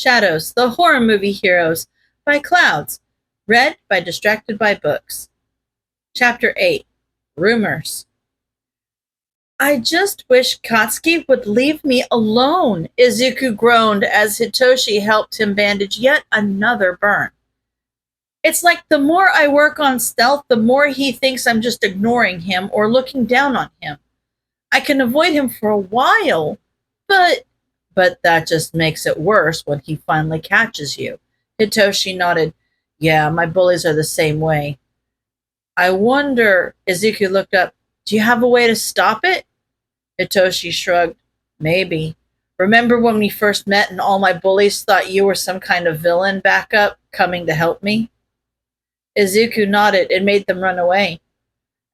Shadows, the horror movie heroes, by Clouds. Read by Distracted by Books. Chapter 8. Rumors. I just wish Katsuki would leave me alone, Izuku groaned as Hitoshi helped him bandage yet another burn. It's like the more I work on stealth, the more he thinks I'm just ignoring him or looking down on him. I can avoid him for a while, but that just makes it worse when he finally catches you. Hitoshi nodded. Yeah, my bullies are the same way. I wonder, Izuku looked up, do you have a way to stop it? Hitoshi shrugged. Maybe. Remember when we first met and all my bullies thought you were some kind of villain backup coming to help me? Izuku nodded. It made them run away.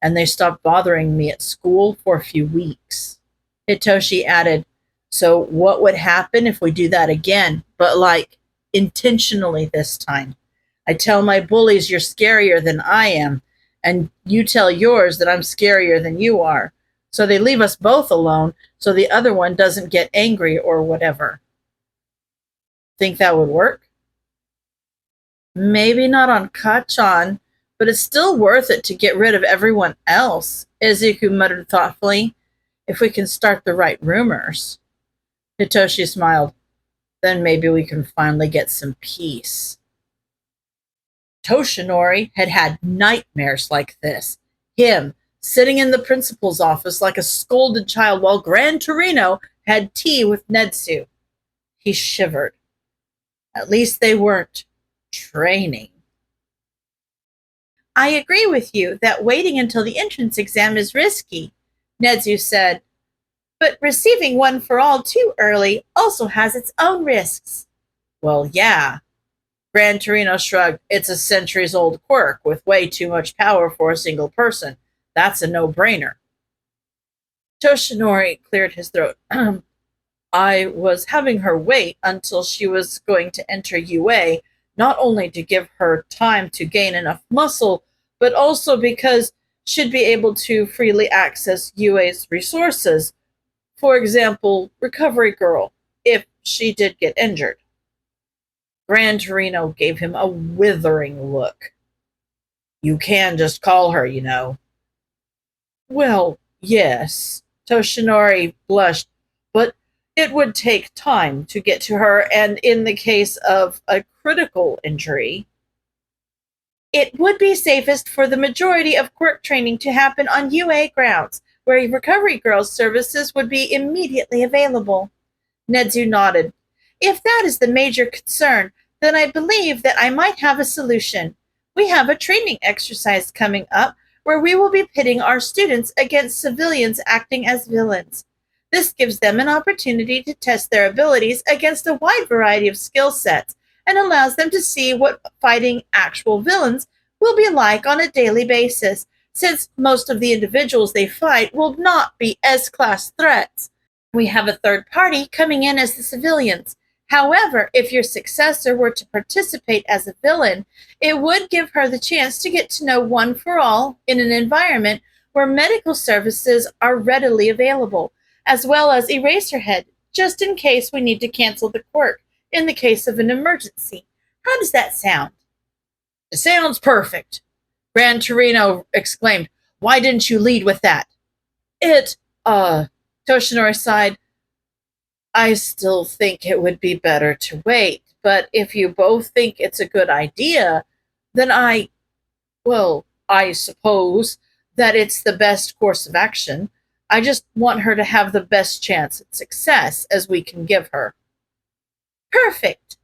And they stopped bothering me at school for a few weeks. Hitoshi added, so what would happen if we do that again, but like intentionally this time? I tell my bullies you're scarier than I am, and you tell yours that I'm scarier than you are. So they leave us both alone so the other one doesn't get angry or whatever. Think that would work? Maybe not on Kachan, but it's still worth it to get rid of everyone else, Izuku muttered thoughtfully, if we can start the right rumors. Hitoshi smiled. Then maybe we can finally get some peace. Toshinori had had nightmares like this. Him, sitting in the principal's office like a scolded child while Gran Torino had tea with Netsu. He shivered. At least they weren't training. I agree with you that waiting until the entrance exam is risky, Netsu said. But receiving one for all too early also has its own risks. Well, yeah. Gran Torino shrugged. It's a centuries-old quirk with way too much power for a single person. That's a no-brainer. Toshinori cleared his throat. I was having her wait until she was going to enter UA, not only to give her time to gain enough muscle, but also because she'd be able to freely access UA's resources. For example, Recovery Girl, if she did get injured. Gran Torino gave him a withering look. You can just call her, you know. Well, yes, Toshinori blushed, but it would take time to get to her, and in the case of a critical injury, it would be safest for the majority of quirk training to happen on UA grounds, where Recovery Girl's services would be immediately available. Netsu nodded. If that is the major concern, then I believe that I might have a solution. We have a training exercise coming up where we will be pitting our students against civilians acting as villains. This gives them an opportunity to test their abilities against a wide variety of skill sets and allows them to see what fighting actual villains will be like on a daily basis, since most of the individuals they fight will not be S-class threats. We have a third party coming in as the civilians. However, if your successor were to participate as a villain, it would give her the chance to get to know One for All in an environment where medical services are readily available, as well as Eraserhead, just in case we need to cancel the quirk in the case of an emergency. How does that sound? It sounds perfect, Gran Torino exclaimed. Why didn't you lead with that? Toshinori sighed. I still think it would be better to wait, but if you both think it's a good idea, then I suppose that it's the best course of action. I just want her to have the best chance at success as we can give her. Perfect,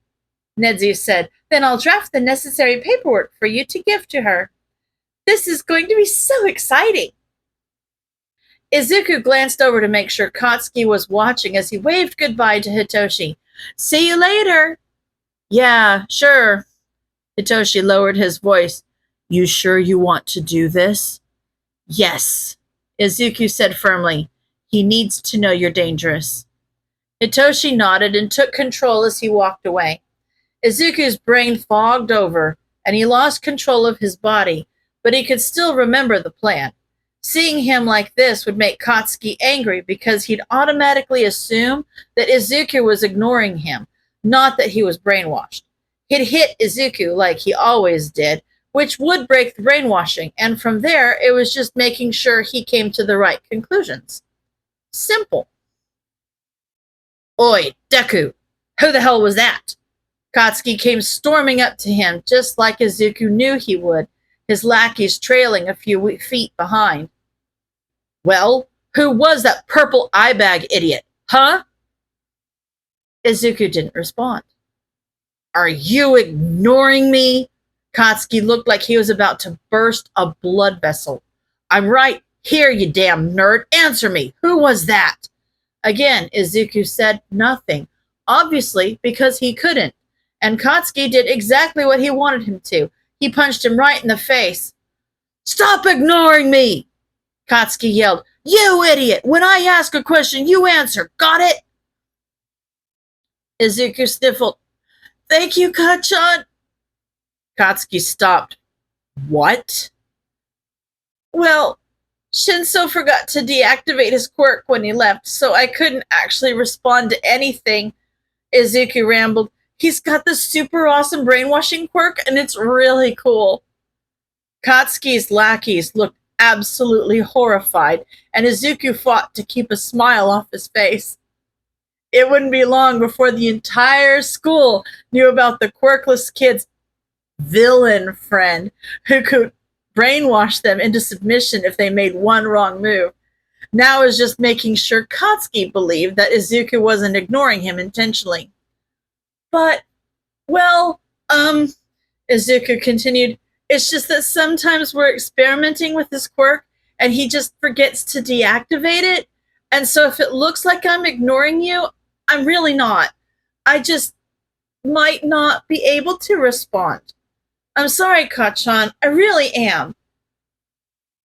Netsu said. Then I'll draft the necessary paperwork for you to give to her. This is going to be so exciting. Izuku glanced over to make sure Katsuki was watching as he waved goodbye to Hitoshi. See you later. Yeah, sure. Hitoshi lowered his voice. You sure you want to do this? Yes, Izuku said firmly. He needs to know you're dangerous. Hitoshi nodded and took control as he walked away. Izuku's brain fogged over, and he lost control of his body, but he could still remember the plan. Seeing him like this would make Katsuki angry because he'd automatically assume that Izuku was ignoring him, Not that he was brainwashed. He'd hit Izuku like he always did, which would break the brainwashing, and from there it was just making sure he came to the right conclusions. Simple. Oi, Deku! Who the hell was that? Katsuki came storming up to him, just like Izuku knew he would, his lackeys trailing a few feet behind. Well, who was that purple eye bag idiot, huh? Izuku didn't respond. Are you ignoring me? Katsuki looked like he was about to burst a blood vessel. I'm right here, you damn nerd. Answer me. Who was that? Again, Izuku said nothing, obviously because he couldn't. And Katsuki did exactly what he wanted him to. He punched him right in the face. Stop ignoring me! Katsuki yelled. You idiot! When I ask a question, you answer. Got it? Izuku sniffled. Thank you, Kachan. Katsuki stopped. What? Well, Shinso forgot to deactivate his quirk when he left, so I couldn't actually respond to anything. Izuku rambled. He's got this super awesome brainwashing quirk, and it's really cool. Katsuki's lackeys looked absolutely horrified, and Izuku fought to keep a smile off his face. It wouldn't be long before the entire school knew about the quirkless kid's villain friend who could brainwash them into submission if they made one wrong move. Now it was just making sure Katsuki believed that Izuku wasn't ignoring him intentionally. But, well, Izuku continued, it's just that sometimes we're experimenting with this quirk and he just forgets to deactivate it. And so if it looks like I'm ignoring you, I'm really not. I just might not be able to respond. I'm sorry, Kachan. I really am.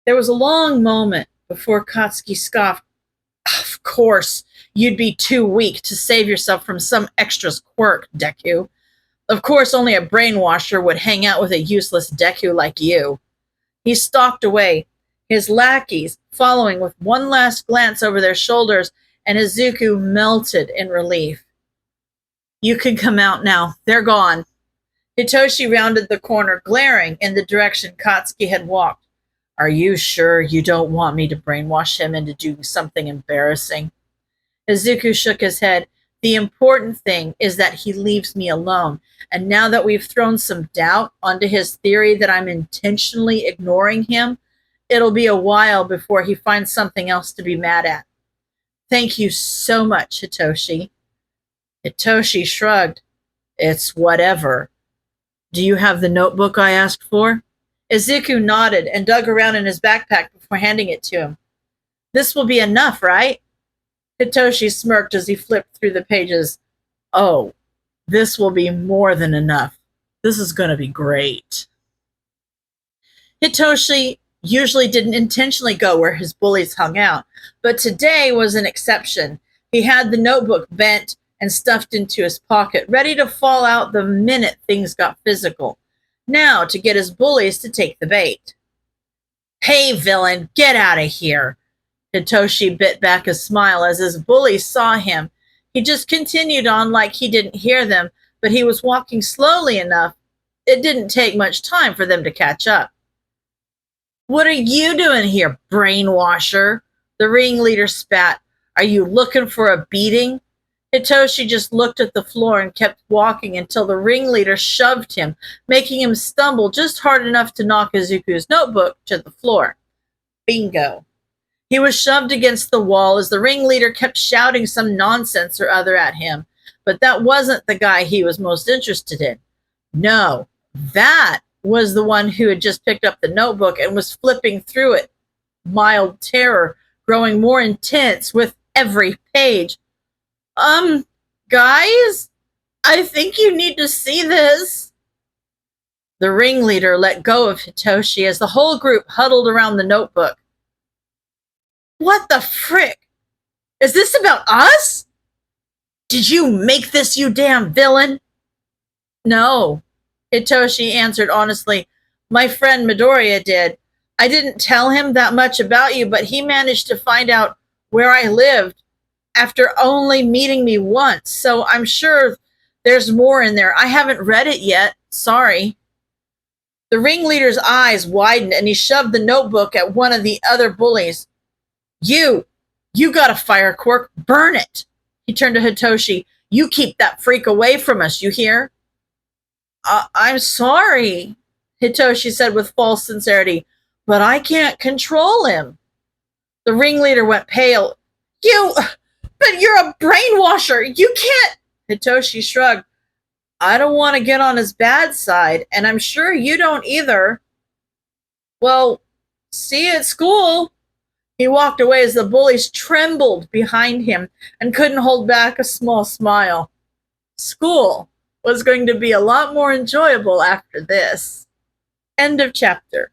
There was a long moment before Katsuki scoffed. Of course, you'd be too weak to save yourself from some extra's quirk, Deku. Of course, only a brainwasher would hang out with a useless Deku like you. He stalked away, his lackeys following with one last glance over their shoulders, and Izuku melted in relief. You can come out now. They're gone. Hitoshi rounded the corner, glaring in the direction Katsuki had walked. Are you sure you don't want me to brainwash him into doing something embarrassing? Izuku shook his head. The important thing is that he leaves me alone. And now that we've thrown some doubt onto his theory that I'm intentionally ignoring him, it'll be a while before he finds something else to be mad at. Thank you so much, Hitoshi. Hitoshi shrugged. It's whatever. Do you have the notebook I asked for? Izuku nodded and dug around in his backpack before handing it to him. This will be enough, right? Hitoshi smirked as he flipped through the pages. Oh, this will be more than enough. This is going to be great. Hitoshi usually didn't intentionally go where his bullies hung out, but today was an exception. He had the notebook bent and stuffed into his pocket, ready to fall out the minute things got physical. Now to get his bullies to take the bait. Hey, villain, get out of here. Hitoshi bit back a smile as his bullies saw him. He just continued on like he didn't hear them, but he was walking slowly enough. It didn't take much time for them to catch up. What are you doing here, brainwasher? The ringleader spat. Are you looking for a beating? Hitoshi just looked at the floor and kept walking until the ringleader shoved him, making him stumble just hard enough to knock Izuku's notebook to the floor. Bingo. He was shoved against the wall as the ringleader kept shouting some nonsense or other at him, but that wasn't the guy he was most interested in. No, that was the one who had just picked up the notebook and was flipping through it, mild terror growing more intense with every page. Guys, I think you need to see this. The ringleader let go of Hitoshi as the whole group huddled around the notebook. What the frick? Is this about us? Did you make this, you damn villain? No, Hitoshi answered honestly. My friend Midoriya did. I didn't tell him that much about you, but he managed to find out where I lived after only meeting me once, so I'm sure There's more in there. I haven't read it yet. Sorry. The ringleader's eyes widened and he shoved the notebook at one of the other bullies. You got a fire quirk. Burn it. He turned to Hitoshi. You keep that freak away from us, you hear? I'm sorry, Hitoshi said with false sincerity, but I can't control him. The ringleader went pale. But you're a brainwasher. You can't. Hitoshi shrugged. I don't want to get on his bad side, and I'm sure you don't either. Well, see you at school. He walked away as the bullies trembled behind him and couldn't hold back a small smile. School was going to be a lot more enjoyable after this. End of chapter.